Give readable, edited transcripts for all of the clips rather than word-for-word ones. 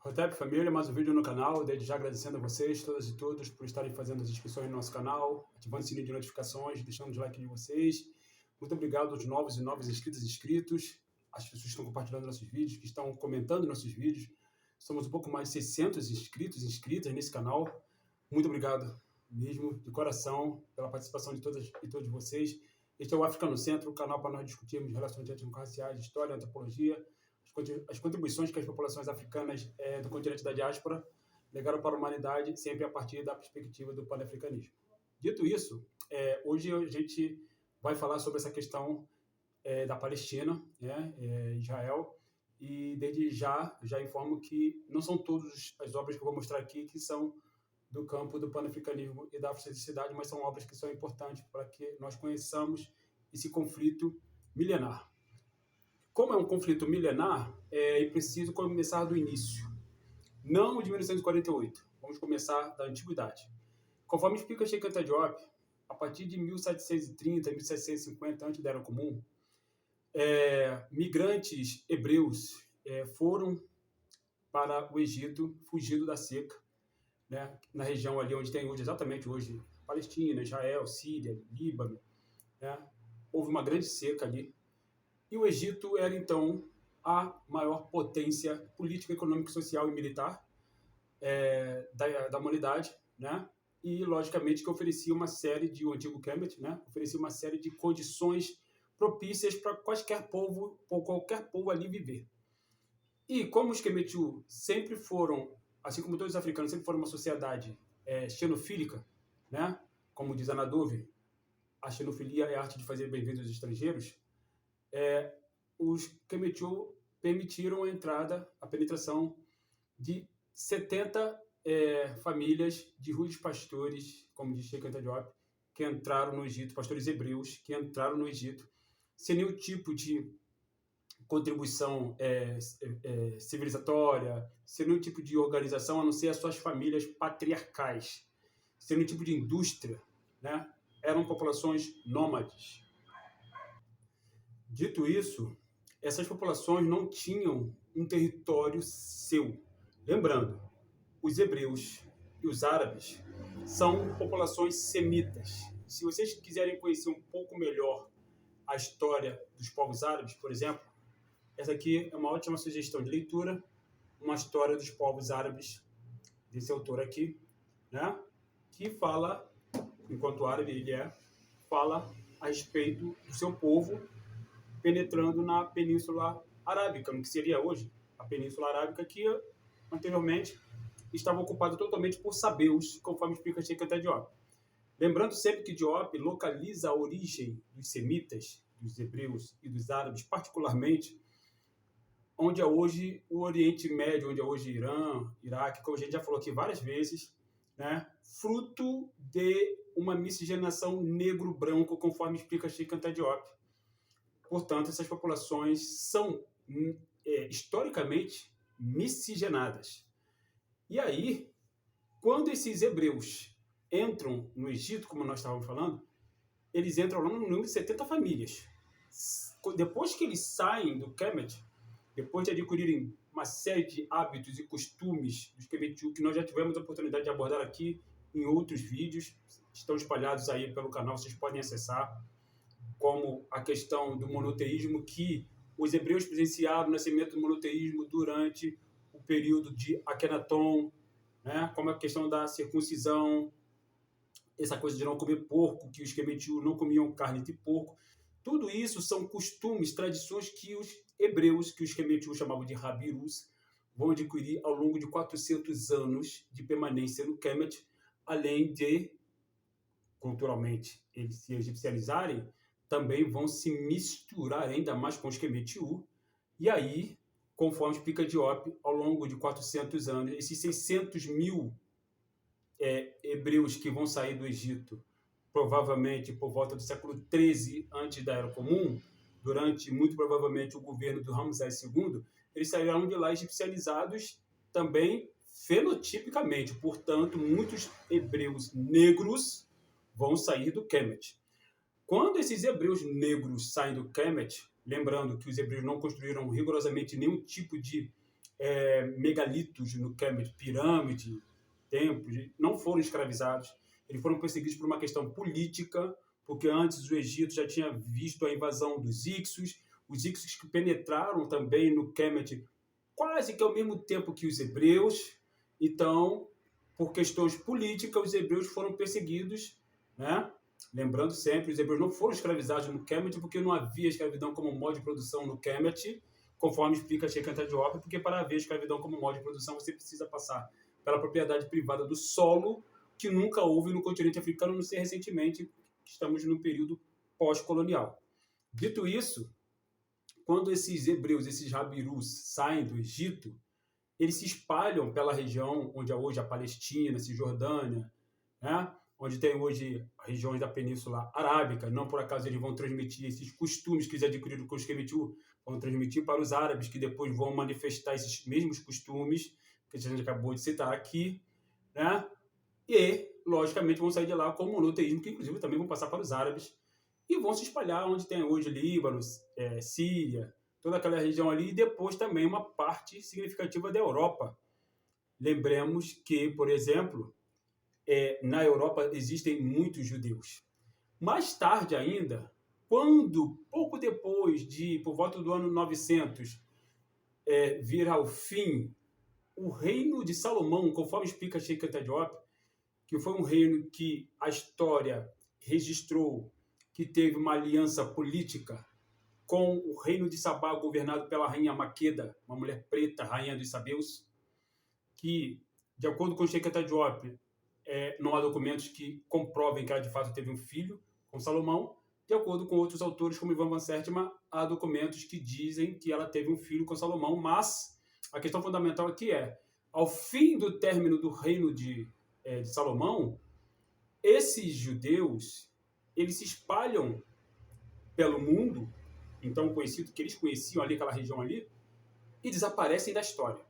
Hotep Família, mais um vídeo no canal. Desde já agradecendo a vocês, todas e todos, por estarem fazendo as inscrições no nosso canal, ativando o sininho de notificações, deixando o like de vocês. Muito obrigado aos novos inscritos e inscritos, as pessoas que estão compartilhando nossos vídeos, que estão comentando nossos vídeos. Somos um pouco mais de 600 inscritos e inscritas nesse canal. Muito obrigado mesmo, de coração, pela participação de todas e todos vocês. Este é o África no Centro, o canal para nós discutirmos relações étnico-raciais, história, antropologia, as contribuições que as populações africanas do continente da diáspora legaram para a humanidade, sempre a partir da perspectiva do pan-africanismo. Dito isso, hoje a gente vai falar sobre essa questão da Palestina, Israel, e desde já informo que não são todas as obras que eu vou mostrar aqui que são do campo do pan-africanismo e da afrocentricidade, mas são obras que são importantes para que nós conheçamos esse conflito milenar. Como é um conflito milenar, é preciso começar do início, não de 1948. Vamos começar da antiguidade. Conforme explica Cheikh Anta Diop, a partir de 1730, 1750, antes da Era Comum, migrantes hebreus foram para o Egito, fugindo da seca, né, na região ali onde tem hoje, exatamente hoje, Palestina, Israel, Síria, Líbano, né, houve uma grande seca ali. E o Egito era, então, a maior potência política, econômica, social e militar da humanidade, né? E, logicamente, que oferecia uma série de, o antigo Kemet, né? Oferecia uma série de condições propícias para qualquer povo ali viver. E como os Kemetiu sempre foram, assim como todos os africanos, sempre foram uma sociedade xenofílica, né? Como diz Anna Dove, a xenofilia é a arte de fazer bem-vindos os estrangeiros. Os Kemetiu permitiram a penetração de 70 famílias de rudes pastores, como diz Cheikh Anta Diop, que entraram no Egito, pastores hebreus, que entraram no Egito, sem nenhum tipo de contribuição civilizatória, sem nenhum tipo de organização, a não ser as suas famílias patriarcais, sem nenhum tipo de indústria, né? Eram populações nômades. Dito isso, essas populações não tinham um território seu. Lembrando, os hebreus e os árabes são populações semitas. Se vocês quiserem conhecer um pouco melhor a história dos povos árabes, por exemplo, essa aqui é uma ótima sugestão de leitura, uma história dos povos árabes, desse autor aqui, né, que fala, enquanto árabe ele fala a respeito do seu povo penetrando na Península Arábica, no que seria hoje a Península Arábica, que anteriormente estava ocupada totalmente por sabeus, conforme explica Cheikh Anta Diop. Lembrando sempre que Diop localiza a origem dos semitas, dos hebreus e dos árabes, particularmente onde é hoje o Oriente Médio, onde é hoje Irã, Iraque, como a gente já falou aqui várias vezes, né? Fruto de uma miscigenação negro-branco, conforme explica Cheikh Anta Diop. Portanto, essas populações são historicamente miscigenadas. E aí, quando esses hebreus entram no Egito, como nós estávamos falando, eles entram lá no número de 70 famílias. Depois que eles saem do Kemet, depois de adquirirem uma série de hábitos e costumes dos Kemetiu, que nós já tivemos a oportunidade de abordar aqui em outros vídeos, estão espalhados aí pelo canal, vocês podem acessar, como a questão do monoteísmo, que os hebreus presenciaram o nascimento do monoteísmo durante o período de Akenaton, né? Como a questão da circuncisão, essa coisa de não comer porco, que os Kemetiu não comiam carne de porco. Tudo isso são costumes, tradições que os hebreus, que os Kemetiu chamavam de Habirus, vão adquirir ao longo de 400 anos de permanência no Kemet, além de, culturalmente, eles se egipcializarem, também vão se misturar ainda mais com os Kemetiu, e aí, conforme explica Diop, ao longo de 400 anos, esses 600 mil hebreus que vão sair do Egito, provavelmente por volta do século XIII, antes da Era Comum, durante, muito provavelmente, o governo do Ramsés II, eles sairão de lá egipcializados também fenotipicamente. Portanto, muitos hebreus negros vão sair do Kemet. Quando esses hebreus negros saem do Kemet, lembrando que os hebreus não construíram rigorosamente nenhum tipo de megalitos no Kemet, pirâmide, templos, não foram escravizados. Eles foram perseguidos por uma questão política, porque antes o Egito já tinha visto a invasão dos Hicsos, os Hicsos que penetraram também no Kemet quase que ao mesmo tempo que os hebreus. Então, por questões políticas, os hebreus foram perseguidos, né? Lembrando sempre, os hebreus não foram escravizados no Kemet porque não havia escravidão como modo de produção no Kemet, conforme explica Sheikh Anta Diop, porque para haver escravidão como modo de produção você precisa passar pela propriedade privada do solo, que nunca houve no continente africano, não sei recentemente, estamos no período pós-colonial. Dito isso, quando esses hebreus, esses Habirus, saem do Egito, eles se espalham pela região onde é hoje a Palestina, Cisjordânia, né? Onde tem hoje regiões da Península Arábica. Não por acaso eles vão transmitir esses costumes que eles adquiriram com os Kemetiu, vão transmitir para os árabes, que depois vão manifestar esses mesmos costumes que a gente acabou de citar aqui, né? E, logicamente, vão sair de lá como monoteísmo, que inclusive também vão passar para os árabes, e vão se espalhar onde tem hoje Líbano, Síria, toda aquela região ali, e depois também uma parte significativa da Europa. Lembremos que, por exemplo, na Europa existem muitos judeus. Mais tarde ainda, quando, pouco depois por volta do ano 900, vir ao fim o reino de Salomão, conforme explica Sheikh Anta Diop, que foi um reino que a história registrou que teve uma aliança política com o reino de Sabá, governado pela rainha Maqueda, uma mulher preta, rainha dos sabeus, que, de acordo com Sheikh Anta Diop, não há documentos que comprovem que ela de fato teve um filho com Salomão. De acordo com outros autores, como Ivan Van Sertima, há documentos que dizem que ela teve um filho com Salomão, mas a questão fundamental aqui ao fim do término do reino de Salomão, esses judeus, eles se espalham pelo mundo, então conhecido que eles conheciam ali, aquela região ali, e desaparecem da história.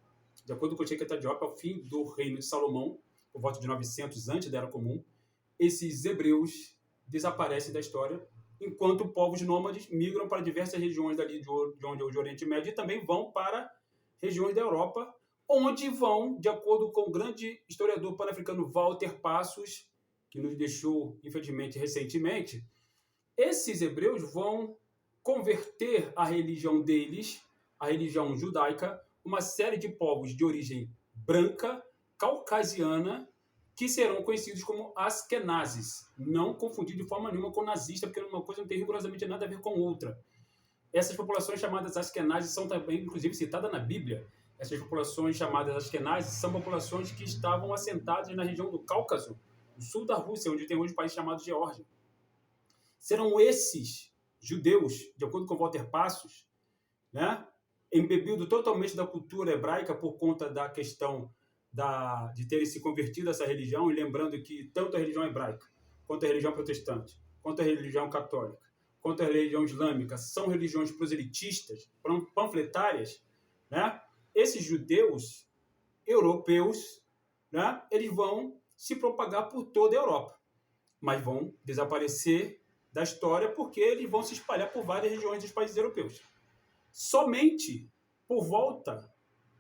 De acordo com Sheikh Anta Diop, ao fim do reino de Salomão, por volta de 900 antes da Era Comum, esses hebreus desaparecem da história, enquanto povos nômades migram para diversas regiões dali de onde é o Oriente Médio e também vão para regiões da Europa, onde vão, de acordo com o grande historiador pan-africano Walter Passos, que nos deixou, infelizmente, recentemente, esses hebreus vão converter a religião deles, a religião judaica, uma série de povos de origem branca, caucasiana, que serão conhecidos como askenazes. Não confundir de forma nenhuma com nazista, porque uma coisa não tem rigorosamente nada a ver com outra. Essas populações chamadas askenazes são também, inclusive, citadas na Bíblia. Essas populações chamadas askenazes são populações que estavam assentadas na região do Cáucaso, no sul da Rússia, onde tem hoje um país chamado Geórgia. Serão esses judeus, de acordo com Walter Passos, né, embebido totalmente da cultura hebraica por conta da questão de terem se convertido a essa religião, e lembrando que tanto a religião hebraica, quanto a religião protestante, quanto a religião católica, quanto a religião islâmica, são religiões proselitistas, panfletárias, né? Esses judeus europeus, né, eles vão se propagar por toda a Europa, mas vão desaparecer da história porque eles vão se espalhar por várias regiões dos países europeus. Somente por volta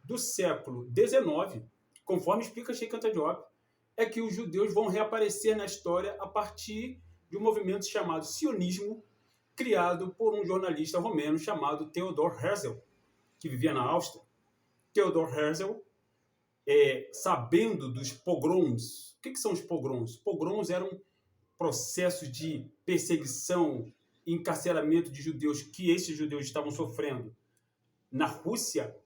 do século XIX, conforme explica Sheikh Anta Diop, é que os judeus vão reaparecer na história a partir de um movimento chamado sionismo, criado por um jornalista romeno chamado Theodor Herzl, que vivia na Áustria. Theodor Herzl, sabendo dos pogroms. O que são os pogroms? Pogroms eram processos de perseguição e encarceramento de judeus que esses judeus estavam sofrendo na Rússia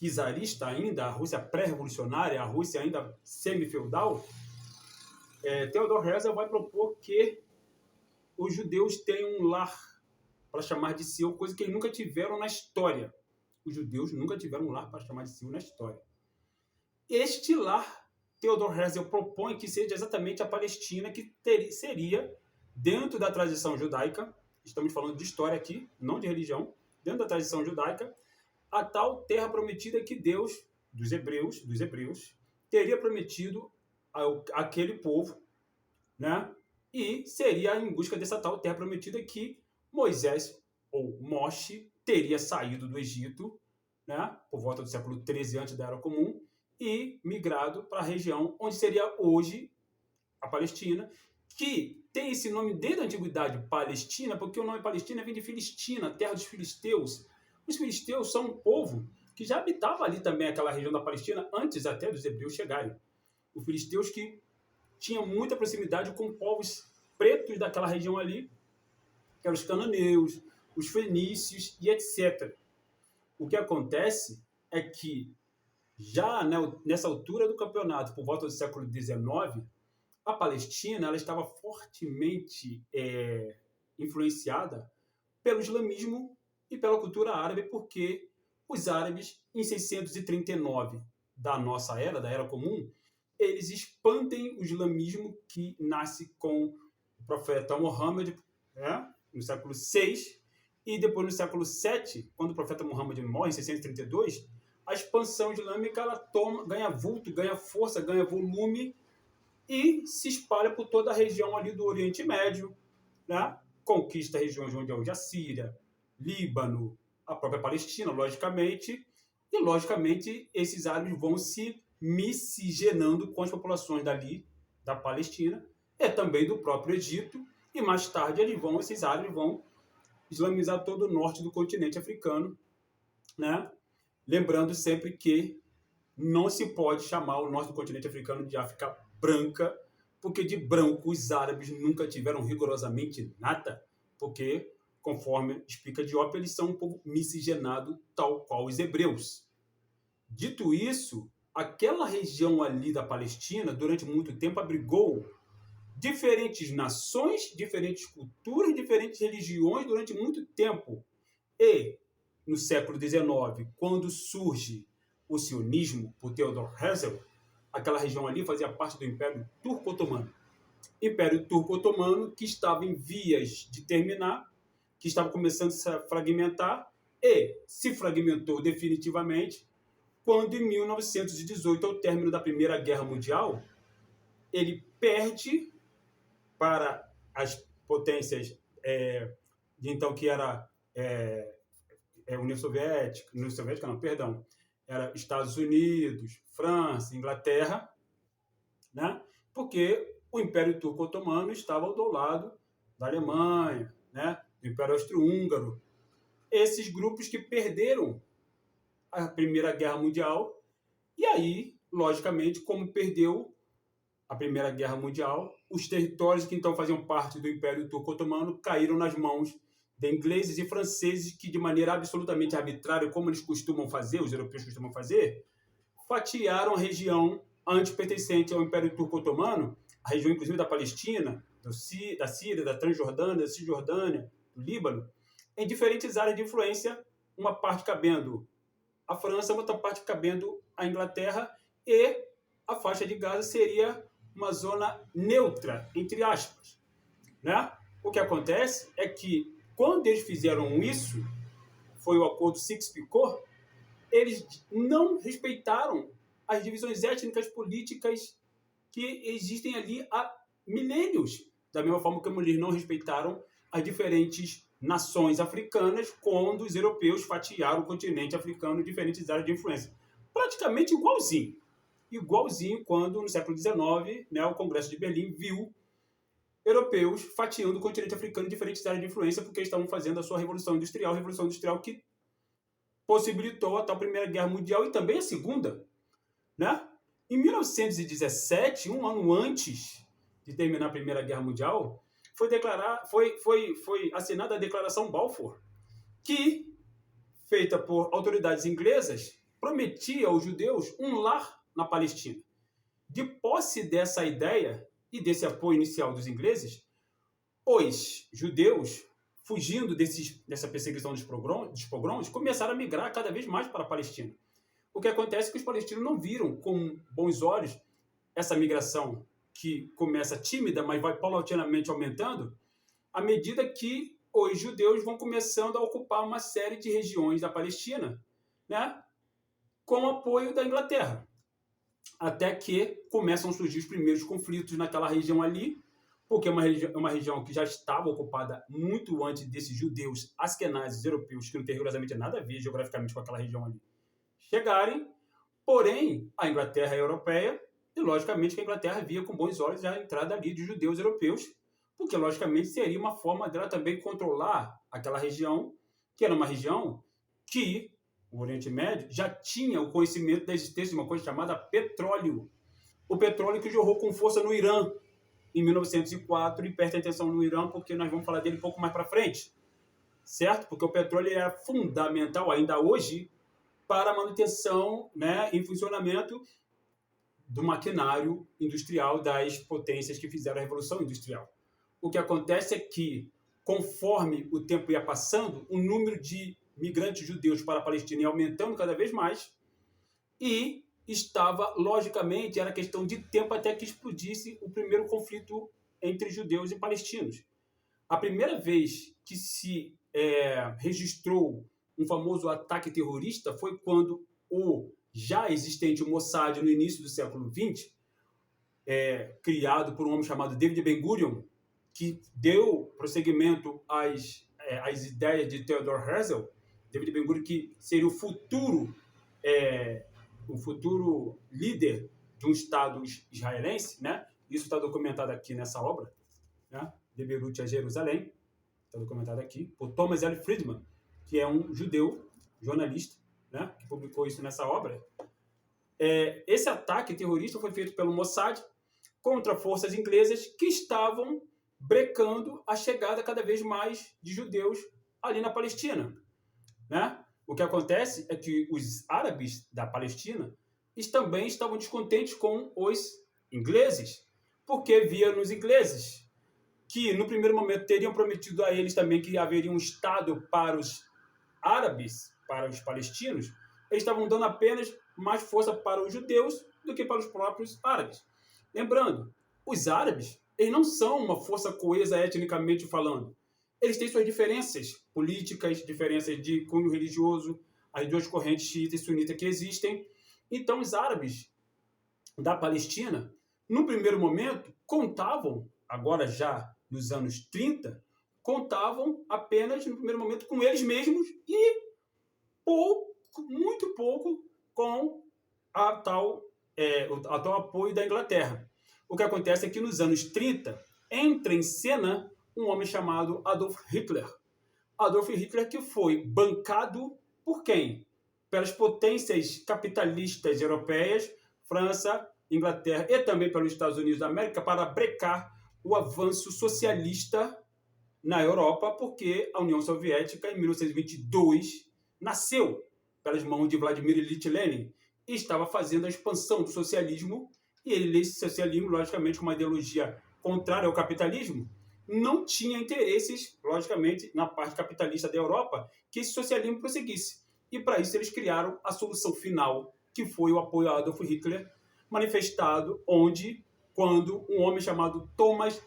czarista ainda, a Rússia pré-revolucionária, a Rússia ainda semi-feudal. Theodor Herzl vai propor que os judeus tenham um lar para chamar de seu, coisa que eles nunca tiveram na história. Os judeus nunca tiveram um lar para chamar de seu na história. Este lar, Theodor Herzl propõe que seja exatamente a Palestina, que seria, dentro da tradição judaica, estamos falando de história aqui, não de religião, dentro da tradição judaica, a tal terra prometida que Deus, dos hebreus, teria prometido àquele povo, né? E seria em busca dessa tal terra prometida que Moisés, ou Moshe, teria saído do Egito, né, por volta do século XIII antes da Era Comum, e migrado para a região onde seria hoje a Palestina, que tem esse nome desde a antiguidade, Palestina, porque o nome Palestina vem de Filistina, terra dos filisteus. Os filisteus são um povo que já habitava ali também aquela região da Palestina antes até dos hebreus chegarem. Os filisteus que tinham muita proximidade com povos pretos daquela região ali, que eram os cananeus, os fenícios e etc. O que acontece é que já nessa altura do campeonato, por volta do século XIX, a Palestina ela estava fortemente influenciada pelo islamismo e pela cultura árabe, porque os árabes, em 639 da nossa era, da Era Comum, eles expandem o islamismo que nasce com o profeta Muhammad, né, no século VI, e depois no século VII, quando o profeta Muhammad morre, em 632, a expansão islâmica ela ganha vulto, ganha força, ganha volume e se espalha por toda a região ali do Oriente Médio, né? Conquista regiões onde é hoje a Síria, Líbano, a própria Palestina, logicamente, e logicamente esses árabes vão se miscigenando com as populações dali, da Palestina, e também do próprio Egito, e mais tarde esses árabes vão islamizar todo o norte do continente africano, né? Lembrando sempre que não se pode chamar o norte do continente africano de África branca, porque de branco os árabes nunca tiveram rigorosamente nada, porque, conforme explica Diop, eles são um povo miscigenado, tal qual os hebreus. Dito isso, aquela região ali da Palestina, durante muito tempo, abrigou diferentes nações, diferentes culturas, diferentes religiões durante muito tempo. E, no século XIX, quando surge o sionismo, por Theodor Herzl, aquela região ali fazia parte do Império Turco-Otomano. Império Turco-Otomano que estava em vias de terminar, que estava começando a se fragmentar e se fragmentou definitivamente quando, em 1918, ao término da Primeira Guerra Mundial, ele perde para as potências de então que era União Soviética não, perdão, era Estados Unidos, França, Inglaterra, né? Porque o Império Turco-Otomano estava do lado da Alemanha, né? Do Império Austro-Húngaro. Esses grupos que perderam a Primeira Guerra Mundial, e aí, logicamente, como perdeu a Primeira Guerra Mundial, os territórios que então faziam parte do Império Turco-Otomano caíram nas mãos de ingleses e franceses que, de maneira absolutamente arbitrária, como eles costumam fazer, os europeus costumam fazer, fatiaram a região antes pertencente ao Império Turco-Otomano, a região inclusive da Palestina, da Síria, da Transjordânia, da Cisjordânia, do Líbano, em diferentes áreas de influência, uma parte cabendo à França, outra parte cabendo à Inglaterra, e a faixa de Gaza seria uma zona neutra, entre aspas, né? O que acontece é que, quando eles fizeram isso, foi o acordo Sykes-Picot, eles não respeitaram as divisões étnicas políticas que existem ali há milênios, da mesma forma como eles não respeitaram as diferentes nações africanas quando os europeus fatiaram o continente africano em diferentes áreas de influência. Praticamente igualzinho. Igualzinho quando, no século XIX, né, o Congresso de Berlim viu europeus fatiando o continente africano em diferentes áreas de influência porque eles estavam fazendo a sua Revolução Industrial que possibilitou a tal Primeira Guerra Mundial e também a Segunda, né? Em 1917, um ano antes de terminar a Primeira Guerra Mundial, foi assinada a Declaração Balfour, que, feita por autoridades inglesas, prometia aos judeus um lar na Palestina. De posse dessa ideia e desse apoio inicial dos ingleses, os judeus, fugindo dessa perseguição dos pogroms, começaram a migrar cada vez mais para a Palestina. O que acontece é que os palestinos não viram com bons olhos essa migração que começa tímida, mas vai paulatinamente aumentando, à medida que os judeus vão começando a ocupar uma série de regiões da Palestina, né, com o apoio da Inglaterra. Até que começam a surgir os primeiros conflitos naquela região ali, porque é uma região que já estava ocupada muito antes desses judeus askenazes europeus, que não tem rigorosamente nada a ver geograficamente com aquela região ali, chegarem, porém, a Inglaterra é europeia, e logicamente que a Inglaterra via com bons olhos a entrada ali de judeus europeus, porque logicamente seria uma forma dela também controlar aquela região, que era uma região que o Oriente Médio já tinha o conhecimento da existência de uma coisa chamada petróleo. O petróleo que jorrou com força no Irã em 1904, e preste atenção no Irã, porque nós vamos falar dele um pouco mais para frente, certo? Porque o petróleo é fundamental ainda hoje para a manutenção, né, e funcionamento do maquinário industrial das potências que fizeram a Revolução Industrial. O que acontece é que, conforme o tempo ia passando, o número de migrantes judeus para a Palestina ia aumentando cada vez mais, e estava, logicamente, era questão de tempo até que explodisse o primeiro conflito entre judeus e palestinos. A primeira vez que se registrou um famoso ataque terrorista foi quando o já existente Mossad, no início do século XX, criado por um homem chamado David Ben-Gurion, que deu prosseguimento às ideias de Theodor Herzl. David Ben-Gurion, que seria o futuro líder de um Estado israelense, né? Isso está documentado aqui nessa obra, né? De Beirute a Jerusalém, está documentado aqui, por Thomas L. Friedman, que é um judeu, jornalista, né? Que publicou isso nessa obra. Esse ataque terrorista foi feito pelo Mossad contra forças inglesas que estavam brecando a chegada cada vez mais de judeus ali na Palestina, né? O que acontece é que os árabes da Palestina também estavam descontentes com os ingleses, porque via nos ingleses que, no primeiro momento, teriam prometido a eles também que haveria um Estado para os árabes, para os palestinos. Eles estavam dando apenas mais força para os judeus do que para os próprios árabes. Lembrando, os árabes, eles não são uma força coesa etnicamente falando. Eles têm suas diferenças políticas, diferenças de cunho religioso, as duas correntes xiita e sunita que existem. Então, os árabes da Palestina, no primeiro momento, contavam, agora já nos anos 30, contavam apenas, no primeiro momento, com eles mesmos e muito pouco com a tal apoio da Inglaterra. O que acontece é que nos anos 30 entra em cena um homem chamado Adolf Hitler. Adolf Hitler, que foi bancado por quem? Pelas potências capitalistas europeias, França, Inglaterra e também pelos Estados Unidos da América, para brecar o avanço socialista na Europa, porque a União Soviética, em 1922, nasceu pelas mãos de Vladimir Ilyich Lenin e estava fazendo a expansão do socialismo, e ele, esse socialismo, logicamente, com uma ideologia contrária ao capitalismo, não tinha interesses, logicamente, na parte capitalista da Europa, que esse socialismo prosseguisse. E, para isso, eles criaram a solução final, que foi o apoio a Adolf Hitler, manifestado quando um homem chamado Thomas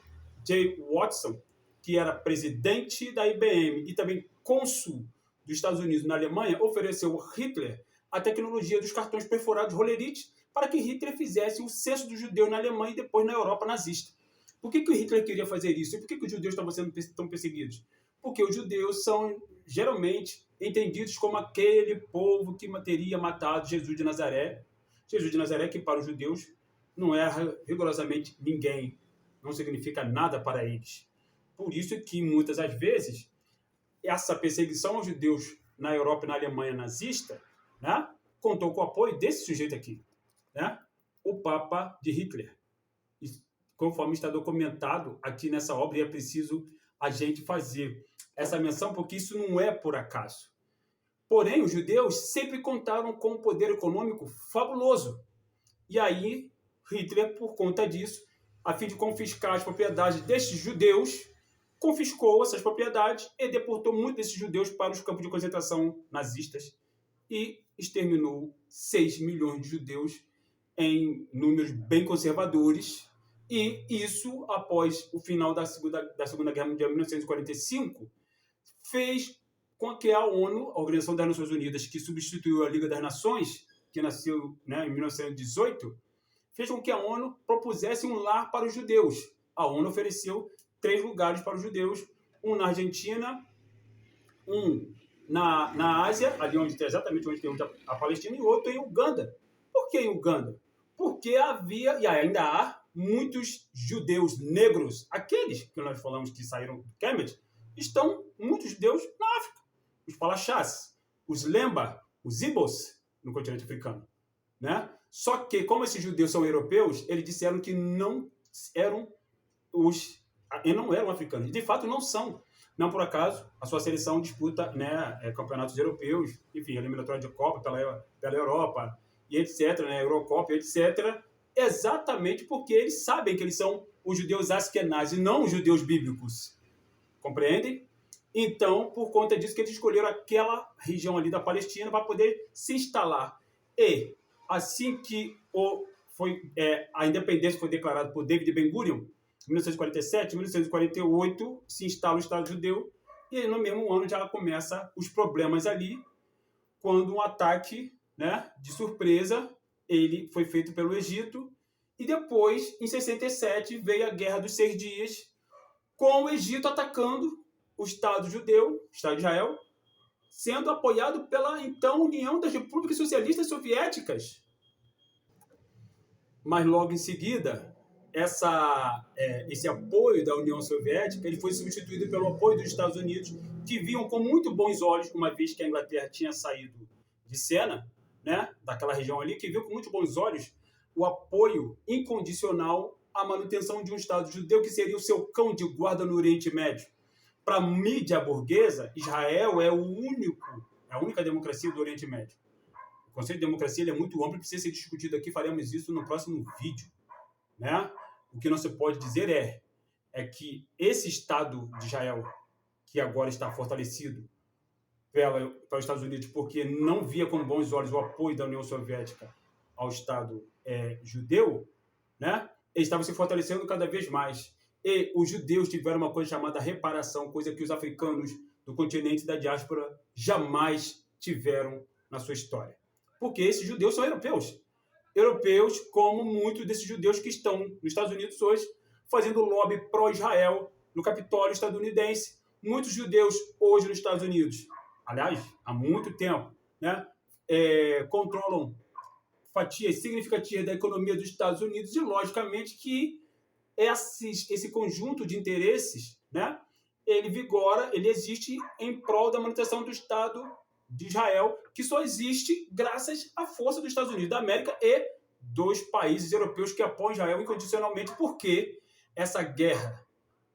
J. Watson, que era presidente da IBM e também cônsul dos Estados Unidos na Alemanha, ofereceu a Hitler a tecnologia dos cartões perfurados Rollerite para que Hitler fizesse o censo dos judeus na Alemanha e depois na Europa nazista. Por que o Hitler queria fazer isso? E por que os judeus estavam sendo tão perseguidos? Porque os judeus são geralmente entendidos como aquele povo que teria matado Jesus de Nazaré. Jesus de Nazaré, que para os judeus não era rigorosamente ninguém, não significa nada para eles. Por isso que, muitas das vezes, essa perseguição aos judeus na Europa e na Alemanha nazista, né, contou com o apoio desse sujeito aqui, né, o Papa de Hitler. Conforme está documentado aqui nessa obra, e é preciso a gente fazer essa menção, porque isso não é por acaso. Porém, os judeus sempre contaram com um poder econômico fabuloso. E aí, Hitler, por conta disso, a fim de confiscar as propriedades destes judeus, confiscou essas propriedades e deportou muitos desses judeus para os campos de concentração nazistas e exterminou 6 milhões de judeus em números bem conservadores. E isso, após o final da Segunda Guerra Mundial, em 1945, fez com que a ONU, a Organização das Nações Unidas, que substituiu a Liga das Nações, que nasceu, né, em 1918, fez com que a ONU propusesse um lar para os judeus. A ONU ofereceu 3 lugares para os judeus, um na Argentina, um na Ásia, ali exatamente onde tem a Palestina, e outro em Uganda. Por que em Uganda? Porque havia, e ainda há, muitos judeus negros, aqueles que nós falamos que saíram do Kemet, estão muitos judeus na África. Os Palachás, os Lemba, os Ibos, no continente africano. Né? Só que, como esses judeus são europeus, eles disseram que não eram africanos. De fato, não são. Não por acaso, a sua seleção disputa, né, campeonatos europeus, enfim, eliminatória de Copa pela Europa, e etc., né, Eurocopa, etc., exatamente porque eles sabem que eles são os judeus askenazes e não os judeus bíblicos. Compreendem? Então, por conta disso que eles escolheram aquela região ali da Palestina para poder se instalar. E, assim que a independência foi declarada por David Ben-Gurion, em 1947, em 1948, se instala o Estado judeu, e aí, no mesmo ano já começam os problemas ali, quando um ataque, né, de surpresa ele foi feito pelo Egito, e depois, em 67, veio a Guerra dos 6 Dias, com o Egito atacando o Estado judeu, o Estado de Israel, sendo apoiado pela, então, União das Repúblicas Socialistas Soviéticas. Mas, logo em seguida, esse apoio da União Soviética ele foi substituído pelo apoio dos Estados Unidos, que viam com muito bons olhos, uma vez que a Inglaterra tinha saído de cena, né, daquela região ali, que viu com muito bons olhos o apoio incondicional à manutenção de um Estado judeu que seria o seu cão de guarda no Oriente Médio. Para a mídia burguesa, Israel é a única democracia do Oriente Médio. O conceito de democracia ele é muito amplo e precisa ser discutido aqui, faremos isso no próximo vídeo. Né? O que não se pode dizer é que esse Estado de Israel, que agora está fortalecido pelos Estados Unidos, porque não via com bons olhos o apoio da União Soviética ao Estado judeu, né? Ele estava se fortalecendo cada vez mais. E os judeus tiveram uma coisa chamada reparação, coisa que os africanos do continente da diáspora jamais tiveram na sua história. Porque esses judeus são europeus. Europeus, como muitos desses judeus que estão nos Estados Unidos hoje, fazendo lobby pró-Israel no Capitólio estadunidense. Muitos judeus hoje nos Estados Unidos, aliás, há muito tempo, né, controlam fatias significativas da economia dos Estados Unidos e, logicamente, que esse conjunto de interesses, né, ele existe em prol da manutenção do Estado de Israel, que só existe graças à força dos Estados Unidos da América e dos países europeus que apoiam Israel incondicionalmente, porque essa guerra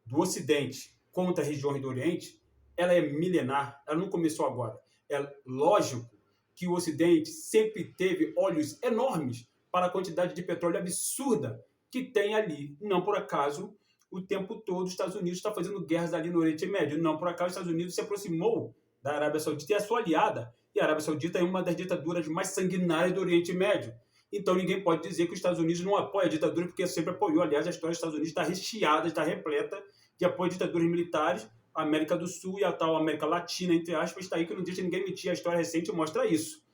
do Ocidente contra as regiões do Oriente, ela é milenar, ela não começou agora. É lógico que o Ocidente sempre teve olhos enormes para a quantidade de petróleo absurda que tem ali. Não por acaso, o tempo todo, os Estados Unidos está fazendo guerras ali no Oriente Médio. Não por acaso, os Estados Unidos se aproximou da Arábia Saudita e a sua aliada. E a Arábia Saudita é uma das ditaduras mais sanguinárias do Oriente Médio. Então ninguém pode dizer que os Estados Unidos não apoia a ditadura, porque sempre apoiou. Aliás, a história dos Estados Unidos está recheada, está repleta de apoio a ditaduras militares. A América do Sul e a tal América Latina, entre aspas, está aí que não deixa ninguém mentir. A história recente mostra isso.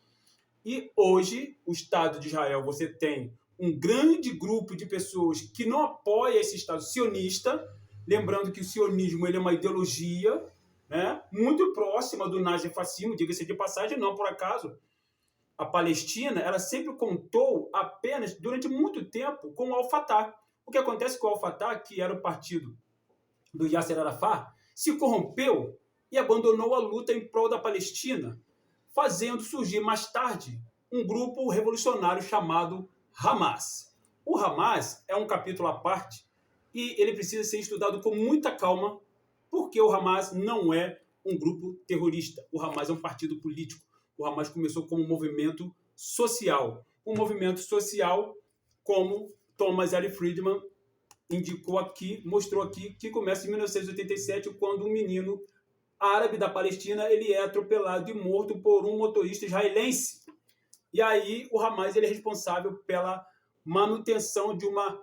E hoje, o Estado de Israel, você tem um grande grupo de pessoas que não apoia esse Estado sionista, lembrando que o sionismo ele é uma ideologia, né, muito próxima do nazifascismo, diga-se de passagem, não por acaso. A Palestina ela sempre contou apenas, durante muito tempo, com o Al-Fatah. O que acontece com o Al-Fatah, que era o partido do Yasser Arafat, se corrompeu e abandonou a luta em prol da Palestina, fazendo surgir mais tarde um grupo revolucionário chamado Hamas. O Hamas é um capítulo à parte e ele precisa ser estudado com muita calma, porque o Hamas não é um grupo terrorista. O Hamas é um partido político. O Hamas começou como um movimento social. Um movimento social, como Thomas L. Friedman indicou aqui, mostrou aqui, que começa em 1987, quando um menino árabe da Palestina ele é atropelado e morto por um motorista israelense. E aí o Hamas ele é responsável pela manutenção de uma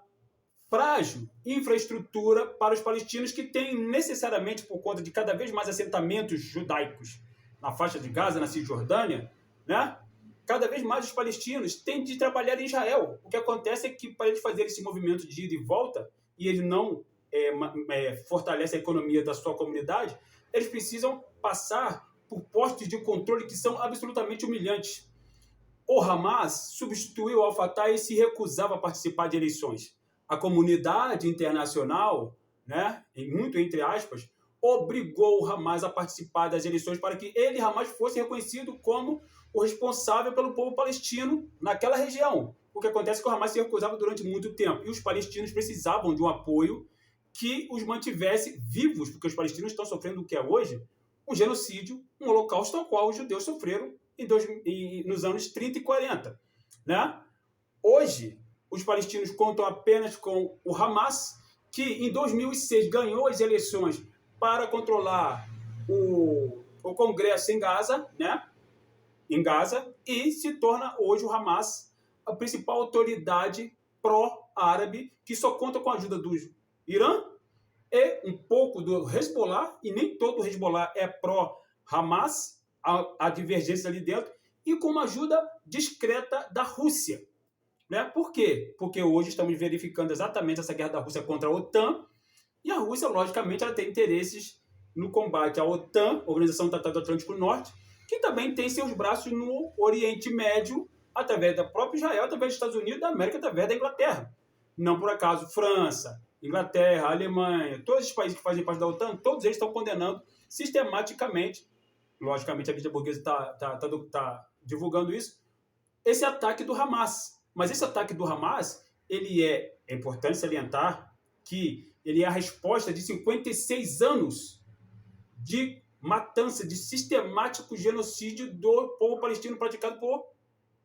frágil infraestrutura para os palestinos que têm necessariamente, por conta de cada vez mais assentamentos judaicos na faixa de Gaza, na Cisjordânia, né? Cada vez mais os palestinos têm de trabalhar em Israel. O que acontece é que para eles fazerem esse movimento de ida e volta, e ele não fortalece a economia da sua comunidade, eles precisam passar por postos de controle que são absolutamente humilhantes. O Hamas substituiu al-Fatah e se recusava a participar de eleições. A comunidade internacional, né, muito entre aspas, obrigou o Hamas a participar das eleições para que ele, Hamas, fosse reconhecido como o responsável pelo povo palestino naquela região. O que acontece é que o Hamas se recusava durante muito tempo e os palestinos precisavam de um apoio que os mantivesse vivos, porque os palestinos estão sofrendo o que é hoje um genocídio, um holocausto ao qual os judeus sofreram nos anos 30 e 40. Né? Hoje, os palestinos contam apenas com o Hamas, que em 2006 ganhou as eleições para controlar o Congresso em Gaza, né? Em Gaza, e se torna hoje o Hamas a principal autoridade pró-árabe, que só conta com a ajuda do Irã e um pouco do Hezbollah, e nem todo o Hezbollah é pró-Hamas, há divergência ali dentro, e com uma ajuda discreta da Rússia. Né? Por quê? Porque hoje estamos verificando exatamente essa guerra da Rússia contra a OTAN, e a Rússia, logicamente, ela tem interesses no combate à OTAN, Organização do Tratado do Atlântico Norte, que também tem seus braços no Oriente Médio, através da própria Israel, através dos Estados Unidos, da América, através da Inglaterra. Não por acaso, França, Inglaterra, Alemanha, todos os países que fazem parte da OTAN, todos eles estão condenando sistematicamente, logicamente a mídia burguesa está divulgando isso, esse ataque do Hamas. Mas esse ataque do Hamas, é importante salientar que ele é a resposta de 56 anos de matança, de sistemático genocídio do povo palestino praticado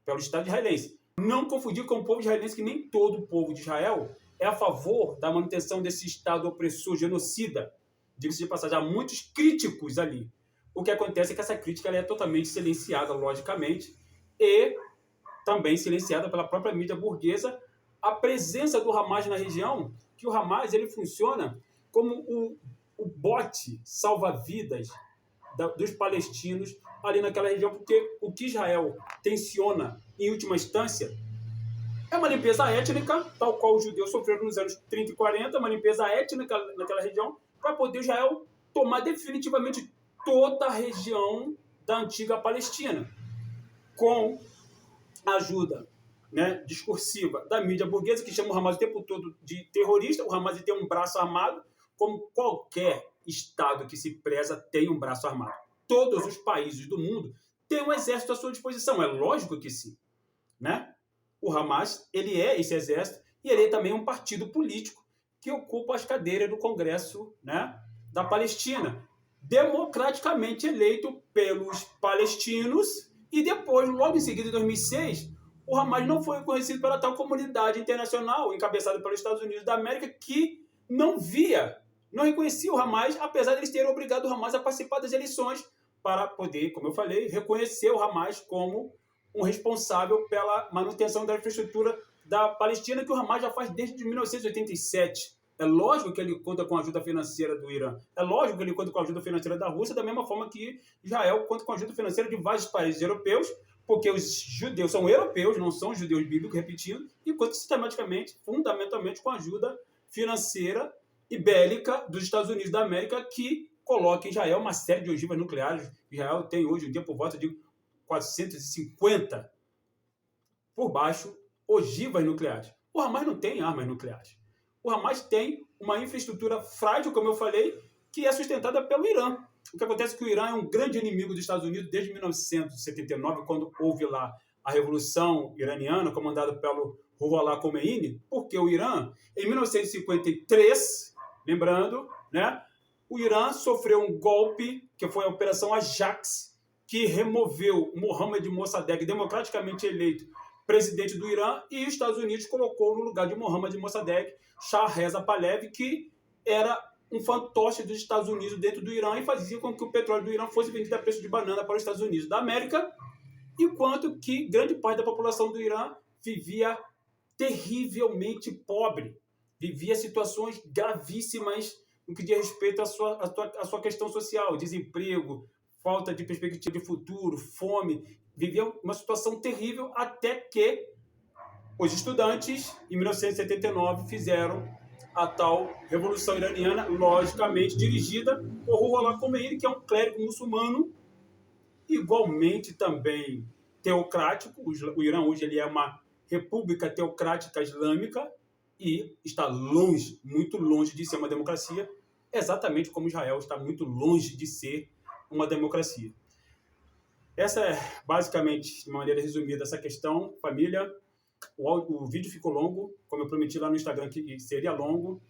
pelo Estado israelense. Não confundir com o povo israelense, que nem todo o povo de Israel é a favor da manutenção desse Estado opressor, genocida. Diga-se de passagem, há muitos críticos ali. O que acontece é que essa crítica ela é totalmente silenciada, logicamente, e também silenciada pela própria mídia burguesa. A presença do Hamas na região, que o Hamas ele funciona como o bote salva-vidas dos palestinos ali naquela região, porque o que Israel tensiona, em última instância, é uma limpeza étnica, tal qual os judeus sofreram nos anos 30 e 40, uma limpeza étnica naquela região, para poder Israel tomar definitivamente toda a região da antiga Palestina, com a ajuda, né, discursiva da mídia burguesa, que chama o Hamas o tempo todo de terrorista. O Hamas tem um braço armado, como qualquer Estado que se preza tem um braço armado. Todos os países do mundo têm um exército à sua disposição, é lógico que sim. Né? O Hamas ele é esse exército e ele é também um partido político que ocupa as cadeiras do Congresso, né, da Palestina, democraticamente eleito pelos palestinos, e depois, logo em seguida, em 2006, o Hamas não foi reconhecido pela tal comunidade internacional, encabeçada pelos Estados Unidos da América, que não reconhecia o Hamas, apesar de eles terem obrigado o Hamas a participar das eleições para poder, como eu falei, reconhecer o Hamas como um responsável pela manutenção da infraestrutura da Palestina, que o Hamas já faz desde 1987. É lógico que ele conta com a ajuda financeira do Irã. É lógico que ele conta com a ajuda financeira da Rússia, da mesma forma que Israel conta com a ajuda financeira de vários países europeus, porque os judeus são europeus, não são judeus bíblicos, repetindo, e conta sistematicamente, fundamentalmente, com a ajuda financeira e bélica dos Estados Unidos da América, que coloca em Israel uma série de ogivas nucleares. Israel tem hoje em dia por volta de 450 por baixo ogivas nucleares. O Hamas não tem armas nucleares. O Hamas tem uma infraestrutura frágil, como eu falei, que é sustentada pelo Irã. O que acontece é que o Irã é um grande inimigo dos Estados Unidos desde 1979, quando houve lá a Revolução Iraniana, comandada pelo Ruhollah Khomeini, porque o Irã, em 1953, lembrando, né, o Irã sofreu um golpe, que foi a Operação Ajax, que removeu Mohammad Mossadegh, democraticamente eleito presidente do Irã, e os Estados Unidos colocou no lugar de Mohammad Mossadegh Shah Reza Pahlavi, que era um fantoche dos Estados Unidos dentro do Irã e fazia com que o petróleo do Irã fosse vendido a preço de banana para os Estados Unidos da América, enquanto que grande parte da população do Irã vivia terrivelmente pobre, vivia situações gravíssimas no que diz respeito à sua questão social, desemprego, falta de perspectiva de futuro, fome, vivia uma situação terrível, até que os estudantes, em 1979, fizeram a tal Revolução Iraniana, logicamente dirigida por Ruhollah Khomeini, que é um clérigo muçulmano igualmente também teocrático. O Irã hoje ele é uma república teocrática islâmica e está longe, muito longe de ser uma democracia, exatamente como Israel está muito longe de ser uma democracia. Essa é basicamente, de maneira resumida, essa questão, família. O vídeo ficou longo, como eu prometi lá no Instagram que seria longo.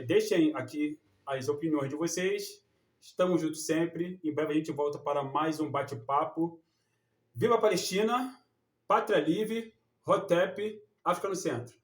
Deixem aqui as opiniões de vocês. Estamos juntos sempre. Em breve a gente volta para mais um bate-papo. Viva a Palestina, Pátria Livre, Hotep, África no Centro.